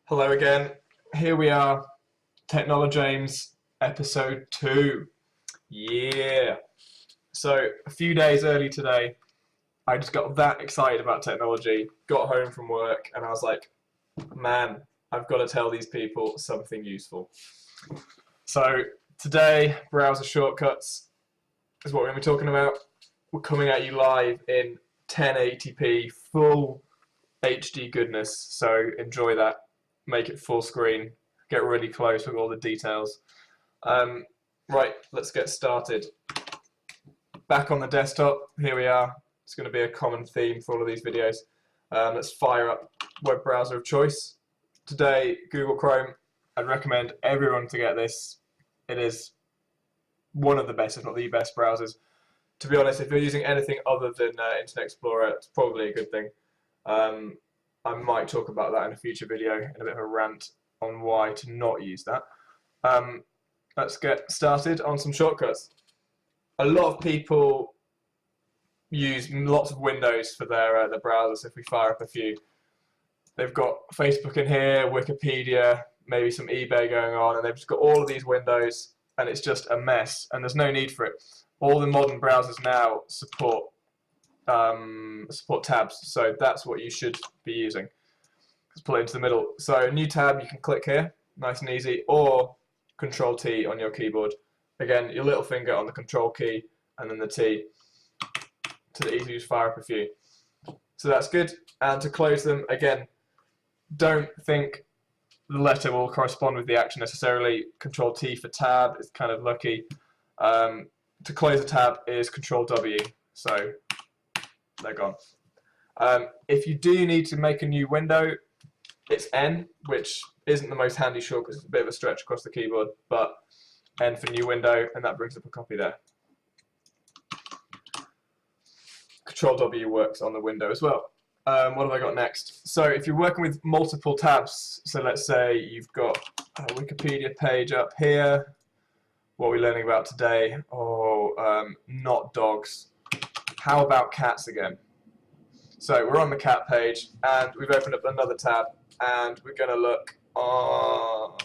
Hello again. Here we are, TECHNOLOJAMES episode 2. Yeah. So a few days early today, I just got that excited about technology, got home from work, and I was like, man, I've got to tell these people something useful. So today, browser shortcuts is what we're going to be talking about. We're coming at you live in 1080p, full HD goodness, so enjoy that. Make it full screen, get really close with all the details. Right, let's get started. Back on the desktop, here we are. It's going to be a common theme for all of these videos. Let's fire up web browser of choice. Today, Google Chrome. I'd recommend everyone to get this. It is one of the best, if not the best browsers. To be honest, if you're using anything other than Internet Explorer, it's probably a good thing. I might talk about that in a future video in a bit of a rant on why to not use that. Let's get started on some shortcuts. A lot of people use lots of windows for their browsers. If we fire up a few, they've got Facebook in here, Wikipedia, maybe some eBay going on, and they've just got all of these windows, and it's just a mess, and there's no need for it. All the modern browsers now support tabs, so that's what you should be using. Let's pull it into the middle. So new tab, you can click here, nice and easy, or Ctrl+T on your keyboard. Again, your little finger on the Control key and then the T to easily just fire up a few. So that's good. And to close them, again, don't think the letter will correspond with the action necessarily. Ctrl+T for tab is kind of lucky. To close a tab is Ctrl+W. So they're gone. If you do need to make a new window, it's N, which isn't the most handy shortcut. It's a bit of a stretch across the keyboard, but N for new window, and that brings up a copy there. Ctrl+W works on the window as well. What have I got next? So if you're working with multiple tabs, so let's say you've got a Wikipedia page up here. What are we learning about today? Oh, not dogs. How about cats again? So we're on the cat page, and we've opened up another tab, and we're going to look on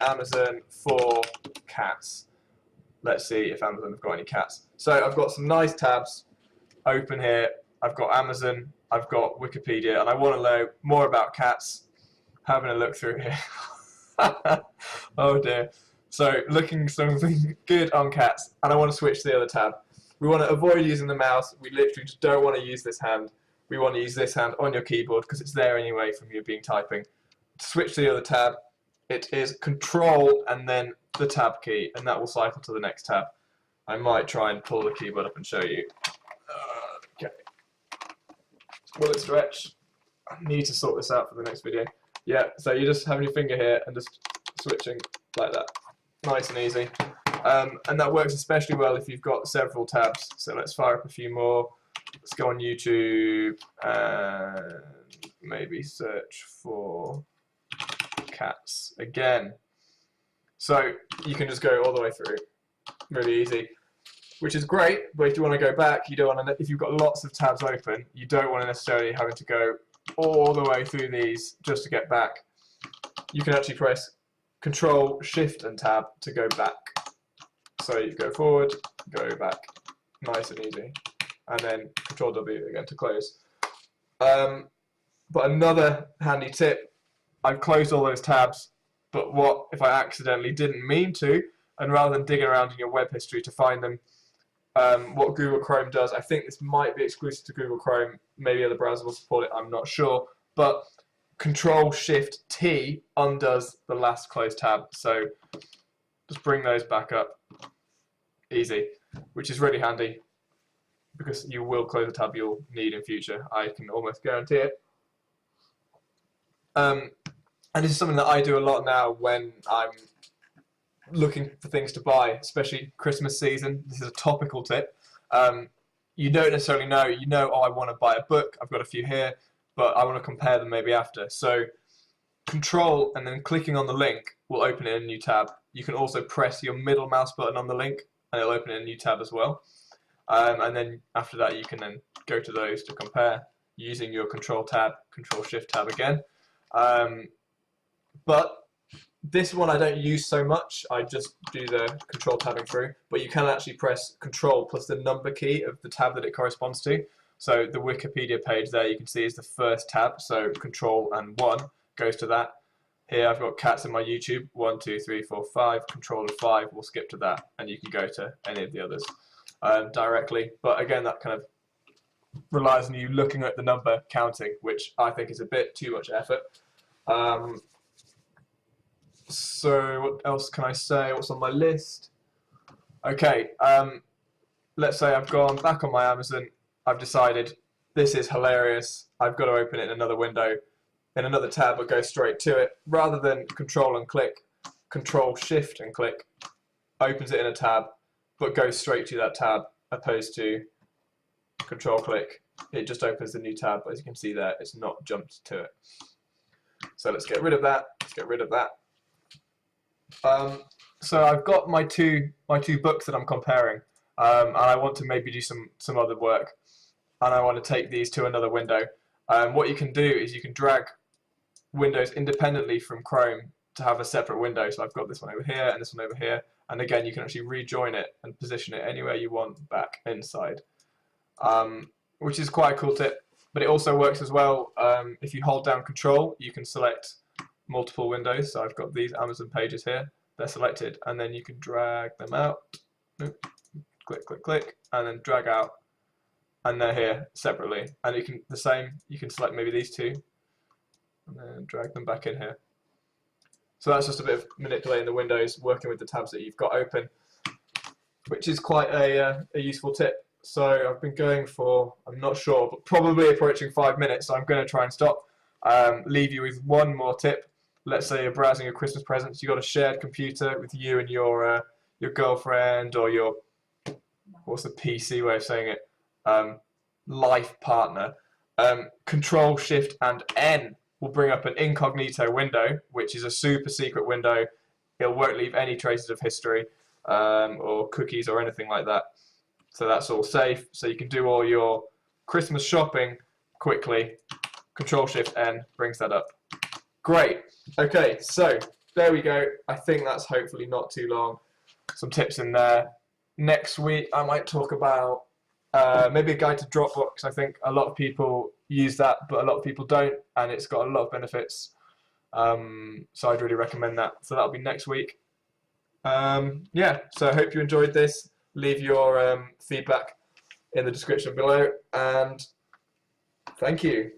Amazon for cats. Let's see if Amazon have got any cats. So I've got some nice tabs open here. I've got Amazon, I've got Wikipedia, and I want to know more about cats. Having a look through here. Oh dear. So looking something good on cats, and I want to switch to the other tab. We want to avoid using the mouse. We literally just don't want to use this hand. We want to use this hand on your keyboard because it's there anyway from you being typing. To switch to the other tab, it is Control and then the tab key, and that will cycle to the next tab. I might try and pull the keyboard up and show you. Okay. Will it stretch? I need to sort this out for the next video. Yeah, so you just have your finger here and just switching like that. Nice and easy. And that works especially well if you've got several tabs. So let's fire up a few more. Let's go on YouTube and maybe search for cats again. So you can just go all the way through. Really easy. Which is great, but if you want to go back, you don't want to, if you've got lots of tabs open, you don't want to necessarily having to go all the way through these just to get back. You can actually press Ctrl+Shift+Tab to go back. So you go forward, go back, nice and easy, and then Ctrl+W again to close. But another handy tip, I've closed all those tabs, but what if I accidentally didn't mean to, and rather than digging around in your web history to find them, what Google Chrome does, I think this might be exclusive to Google Chrome, maybe other browsers will support it, I'm not sure, but Ctrl+Shift+T undoes the last closed tab, so just bring those back up. Easy, which is really handy because you will close a tab you'll need in future. I can almost guarantee it. And this is something that I do a lot now when I'm looking for things to buy, especially Christmas season. This is a topical tip. You don't necessarily know, oh, I want to buy a book, I've got a few here, but I want to compare them maybe after. So Control and then clicking on the link will open it in a new tab. You can also press your middle mouse button on the link and it'll open it in a new tab as well. And then after that you can then go to those to compare using your Control tab, Control Shift tab again. but this one I don't use so much. I just do the Control tabbing through, but you can actually press Control plus the number key of the tab that it corresponds to. So the Wikipedia page there, you can see is the first tab, so Control and 1 goes to that. Here I've got cats in my YouTube, 1, 2, 3, 4, 5, Control and 5 will skip to that, and you can go to any of the others directly. But again, that kind of relies on you looking at the number counting, which I think is a bit too much effort. So what else can I say? What's on my list? Okay, let's say I've gone back on my Amazon. I've decided this is hilarious. I've got to open it in another window, in another tab, or go straight to it. Rather than Control and click, Control Shift and click opens it in a tab, but goes straight to that tab, opposed to Control click. It just opens the new tab. As you can see there, it's not jumped to it. So let's get rid of that. Let's get rid of that. So I've got my two books that I'm comparing, and I want to maybe do some other work, and I want to take these to another window. What you can do is you can drag windows independently from Chrome to have a separate window. So I've got this one over here and this one over here, and again you can actually rejoin it and position it anywhere you want back inside, which is quite a cool tip. But it also works as well if you hold down Control, you can select multiple windows. So I've got these Amazon pages here, they're selected, and then you can drag them out, click, click, click, and then drag out, and they're here separately. And you can you can select maybe these two, and then drag them back in here. So that's just a bit of manipulating the windows, working with the tabs that you've got open, which is quite a useful tip. So I've been going for, I'm not sure, but probably approaching 5 minutes, so I'm going to try and stop. Leave you with one more tip. Let's say you're browsing your Christmas presents, you've got a shared computer with you and your girlfriend, or your, what's the PC way of saying it, life partner. Control, Shift and N will bring up an incognito window, which is a super secret window. It won't leave any traces of history or cookies or anything like that. So that's all safe. So you can do all your Christmas shopping quickly. Control Shift N brings that up. Great. Okay, so there we go. I think that's hopefully not too long. Some tips in there. Next week I might talk about maybe a guide to Dropbox. I think a lot of people use that, but a lot of people don't, and it's got a lot of benefits. So I'd really recommend that. So that'll be next week. Yeah, so I hope you enjoyed this. Leave your feedback in the description below, and thank you.